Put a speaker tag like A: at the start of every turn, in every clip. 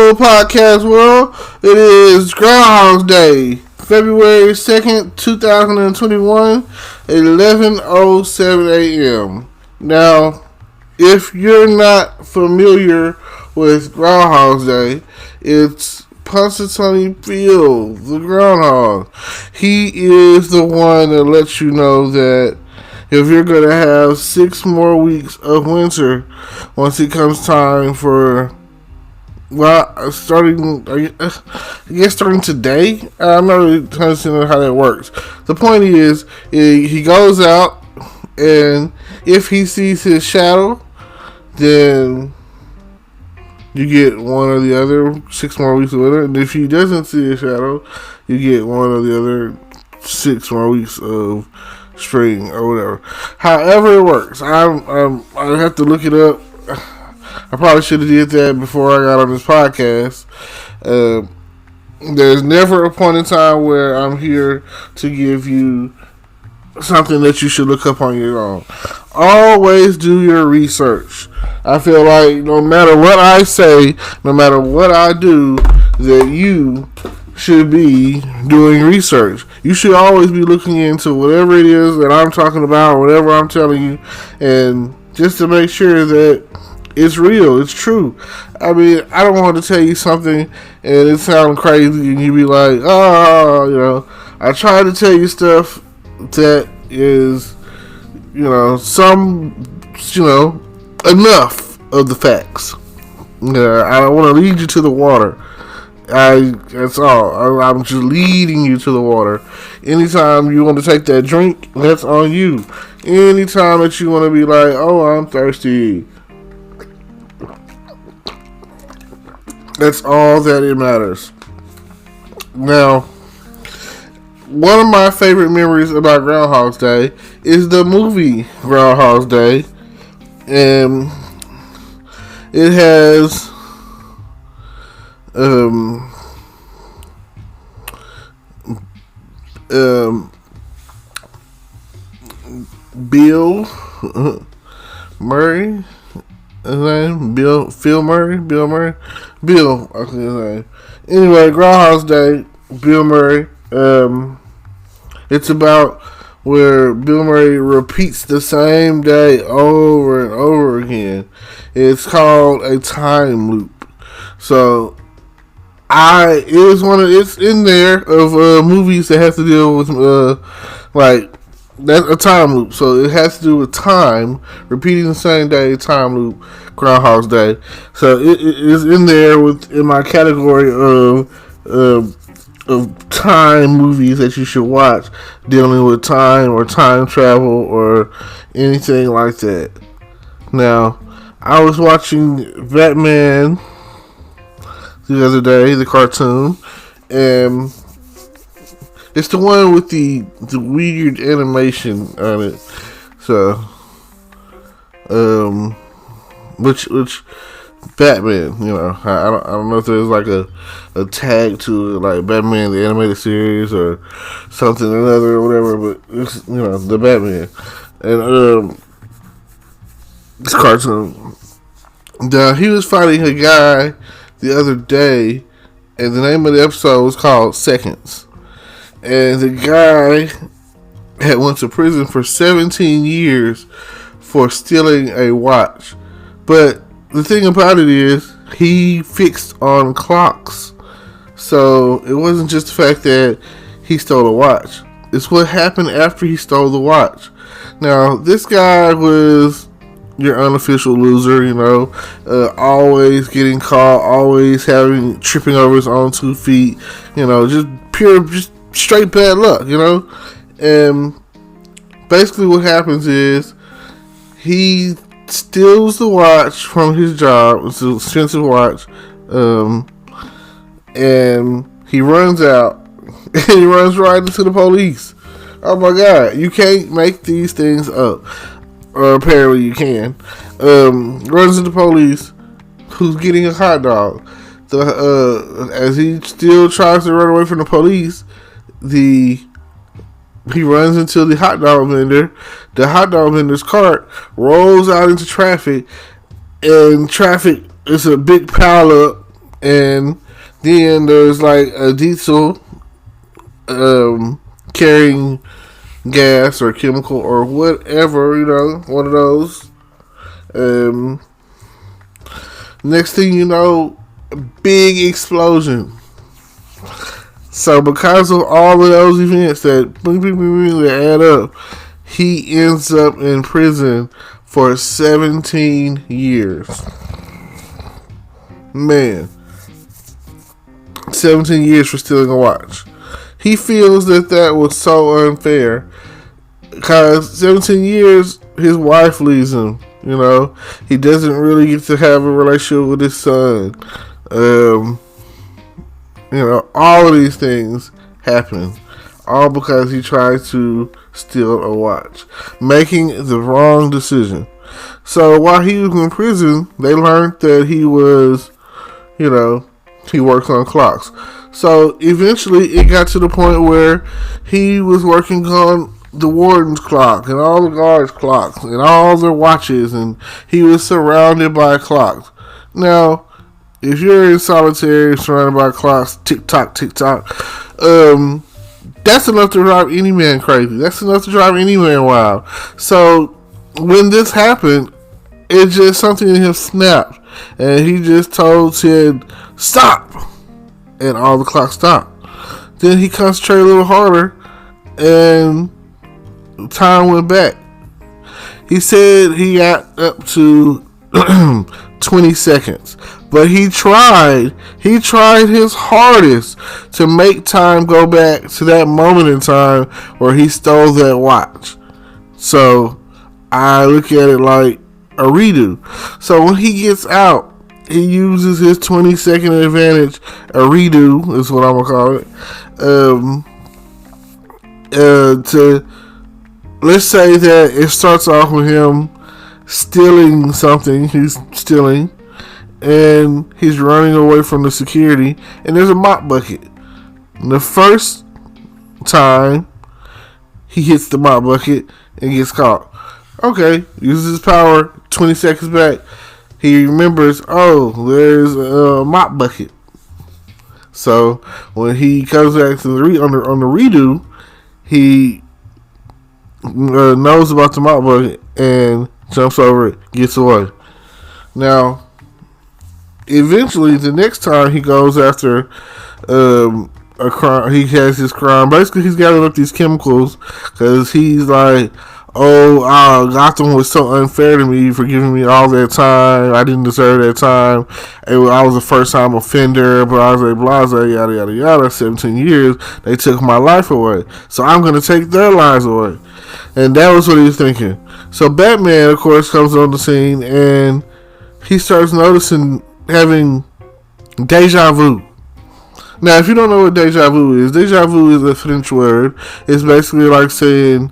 A: Hello, podcast world. It is Groundhogs Day, February 2nd, 2021, 11:07 a.m. Now, if you're not familiar with Groundhogs Day, it's Punxsutawney Phil, the groundhog. He is the one that lets you know that if you're going to have 6 more weeks of winter once it comes time for, starting today. I'm not really understanding how that works. The point is, he goes out, and if he sees his shadow, then you get one or the other 6 more weeks of winter. And if he doesn't see his shadow, you get one or the other 6 more weeks of spring or whatever. However it works, I have to look it up. I probably should have did that before I got on this podcast. There's never a point in time where I'm here to give you something that you should look up on your own. Always do your research. I feel like no matter what I say, no matter what I do, that you should be doing research. You should always be looking into whatever it is that I'm talking about, or whatever I'm telling you, and just to make sure that it's real, it's true. I mean, I don't want to tell you something and it sounds crazy and you be like, oh, I try to tell you stuff that is, enough of the facts. I don't want to lead you to the water. That's all. I'm just leading you to the water. Anytime you want to take that drink, that's on you. Anytime that you want to be like, oh, I'm thirsty, that's all that it matters. Now, one of my favorite memories about Groundhog's Day is the movie Groundhog's Day. And it has Bill Murray. His name? Phil Murray? Bill Murray? Bill, I think his name. Anyway, Groundhog's Day, Bill Murray. It's about where Bill Murray repeats the same day over and over again. It's called a time loop. So, it's in there of movies that have to deal with that's a time loop. So it has to do with time, repeating the same day, time loop, Groundhog's Day. So it is in there in my category of time movies that you should watch, dealing with time or time travel or anything like that. Now, I was watching Batman the other day, the cartoon, and it's the one with the weird animation on it. So, which Batman, I don't know if there's like a tag to it, like Batman the animated series or something or another or whatever, but it's the Batman and this cartoon. Now, he was fighting a guy the other day, and the name of the episode was called Seconds. And the guy had went to prison for 17 years for stealing a watch. But the thing about it is, he fixed on clocks. So it wasn't just the fact that he stole a watch. It's what happened after he stole the watch. Now, this guy was your unofficial loser, always getting caught, always tripping over his own 2 feet, just straight bad luck, and basically what happens is he steals the watch from his job. It's an expensive watch, and he runs out and he runs right into the police. Oh my God, you can't make these things up, or apparently you can. Runs into the police, who's getting a hot dog. As he still tries to run away from the police, he runs into the hot dog vendor. The hot dog vendor's cart rolls out into traffic, and traffic is a big pile up And then there's like a diesel carrying gas or chemical or whatever, one of those. Um, Next thing you know, a big explosion. So because of all of those events that add up, he ends up in prison for 17 years. Man, 17 years for stealing a watch. He feels that was so unfair because 17 years, his wife leaves him. He doesn't really get to have a relationship with his son. All of these things happen. All because he tried to steal a watch. Making the wrong decision. So while he was in prison, they learned that he was, he works on clocks. So eventually it got to the point where he was working on the warden's clock and all the guards' clocks and all their watches, and he was surrounded by clocks. Now, if you're in solitary surrounded by clocks, tick tock, that's enough to drive any man crazy. That's enough to drive any man wild. So when this happened, it just something in him snapped, and he just said, "Stop!" and all the clocks stopped. Then he concentrated a little harder, and time went back. He said he got up to 20 seconds, but he tried his hardest to make time go back to that moment in time where he stole that watch. So I look at it like a redo. So when he gets out, he uses his 20-second advantage, a redo is what I'm gonna call it, to, let's say that it starts off with him stealing something. He's stealing, and he's running away from the security, and there's a mop bucket. And the first time he hits the mop bucket and gets caught. Okay, uses his power, 20 seconds back. He remembers, there's a mop bucket. So when he comes back to on the redo, he knows about the mop bucket and jumps over it, gets away. Now, eventually, the next time he goes after a crime, he has his crime. Basically, he's gathering up these chemicals because he's like, Gotham was so unfair to me for giving me all that time. I didn't deserve that time. I was a first-time offender, blase, yada, yada, yada. 17 years, they took my life away. So I'm going to take their lives away. And that was what he was thinking. So Batman, of course, comes on the scene, and he starts noticing having deja vu. Now, if you don't know what deja vu is a French word. It's basically like saying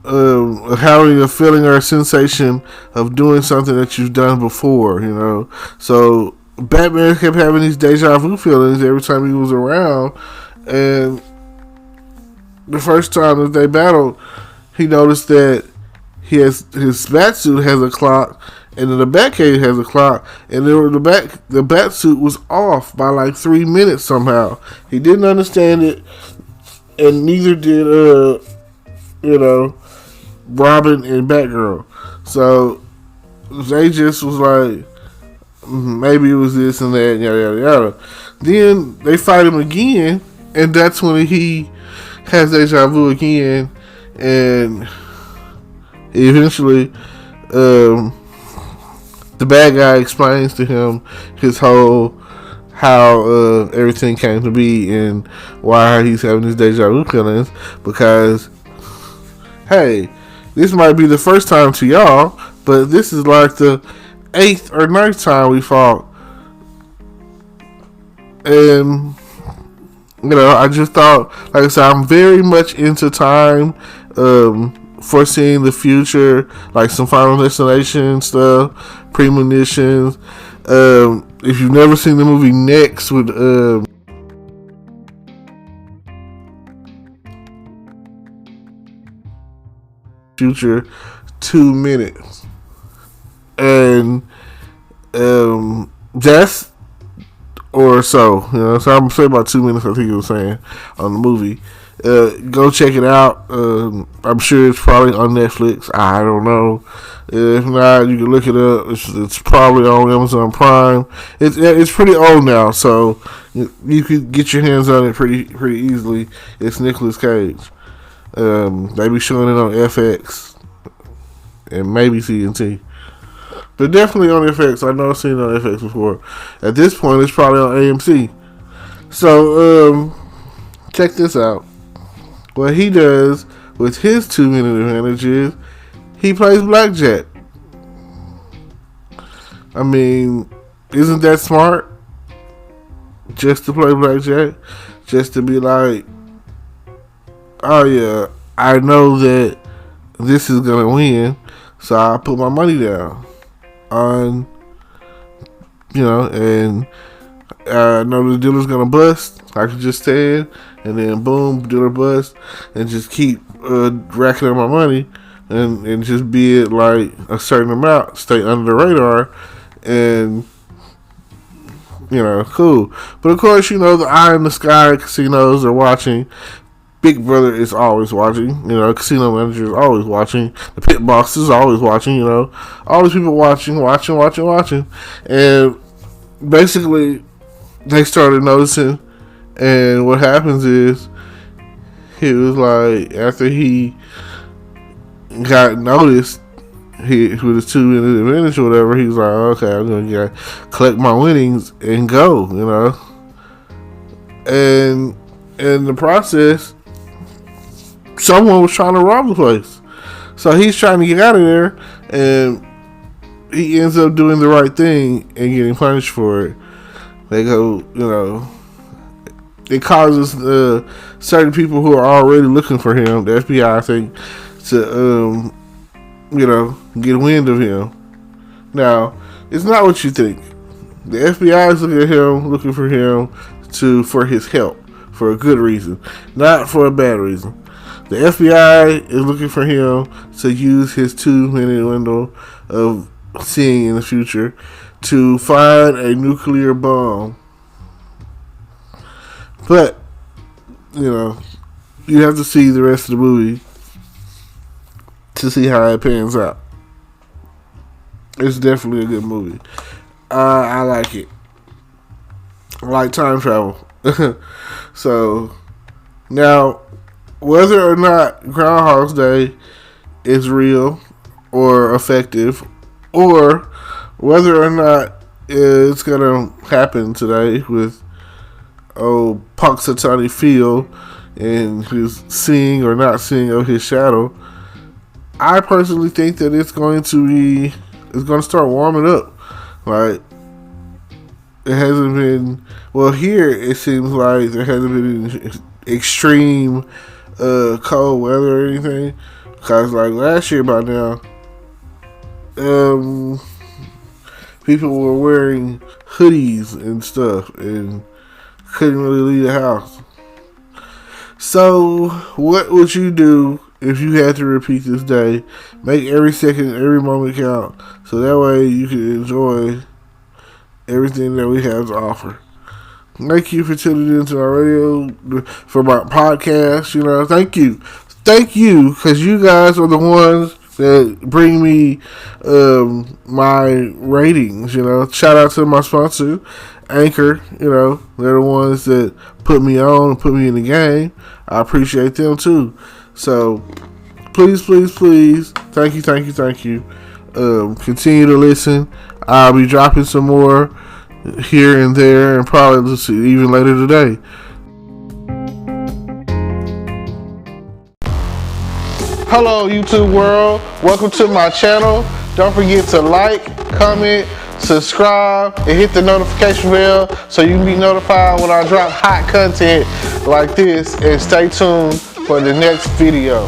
A: having a feeling or a sensation of doing something that you've done before, So Batman kept having these deja vu feelings every time he was around, and the first time that they battled, he noticed that his Batsuit has a clock, and then the Batcave has a clock, and the Batsuit was off by like 3 minutes somehow. He didn't understand it, and neither did Robin and Batgirl. So they just was like, maybe it was this and that, yada yada yada. Then they fight him again, and that's when he has deja vu again, and eventually the bad guy explains to him his whole how everything came to be and why he's having these deja vu feelings, because hey, this might be the first time to y'all, but this is like the 8th or 9th time we fought. And I just thought, like I said, I'm very much into time, foreseeing the future, like some Final Destination stuff, premonitions. If you've never seen the movie Next with future 2 minutes, and that's or so. So I'm gonna say about 2 minutes. I think he was saying on the movie. Go check it out. I'm sure it's probably on Netflix. I don't know. If not, you can look it up. It's probably on Amazon Prime. It's pretty old now, so you could get your hands on it pretty easily. It's Nicolas Cage. They be showing it on FX and maybe TNT. But definitely on FX. I know I've seen it on FX before. At this point, it's probably on AMC. So, check this out. What he does with his 2-minute advantage is he plays blackjack. I mean, isn't that smart? Just to play blackjack? Just to be like, oh yeah, I know that this is going to win, so I put my money down on, and I know the dealer's going to bust. I could just stand, and then boom, dealer bust, and just keep racking up my money, and just be it like a certain amount, stay under the radar, and cool. But of course, the eye in the sky casinos are watching. Big Brother is always watching. Casino manager is always watching. The pit boss is always watching. All these people watching. And basically, they started noticing. And what happens is, he was like, after he got noticed, with his 2-minute advantage or whatever, he was like, okay, I'm going to collect my winnings and go, And in the process, someone was trying to rob the place. So he's trying to get out of there, and he ends up doing the right thing and getting punished for it. They go, it causes certain people who are already looking for him, the FBI, I think, to, get wind of him. Now, it's not what you think. The FBI is looking for him for his help, for a good reason, not for a bad reason. The FBI is looking for him to use his 2-minute window of seeing in the future to find a nuclear bomb. But, you have to see the rest of the movie to see how it pans out. It's definitely a good movie. I like it. I like time travel. So, now, whether or not Groundhogs Day is real or effective, or whether or not it's going to happen today with Punxsutawney Phil and his seeing or not seeing of his shadow, I personally think that it's going to start warming up. Like, it hasn't been, here it seems like there hasn't been extreme cold weather or anything, because like last year by now, people were wearing hoodies and stuff and couldn't really leave the house. So what would you do if you had to repeat this day? Make every second, every moment count, so that way you can enjoy everything that we have to offer. Thank you for tuning into our radio, for my podcast. Thank you, because you guys are the ones that bring me my ratings. Shout out to my sponsor, Anchor. They're the ones that put me on and put me in the game. I appreciate them too. So please, thank you. Continue to listen. I'll be dropping some more here and there, and probably even later today. Hello, YouTube world. Welcome to my channel. Don't forget to like, comment, subscribe, and hit the notification bell so you can be notified when I drop hot content like this. And stay tuned for the next video.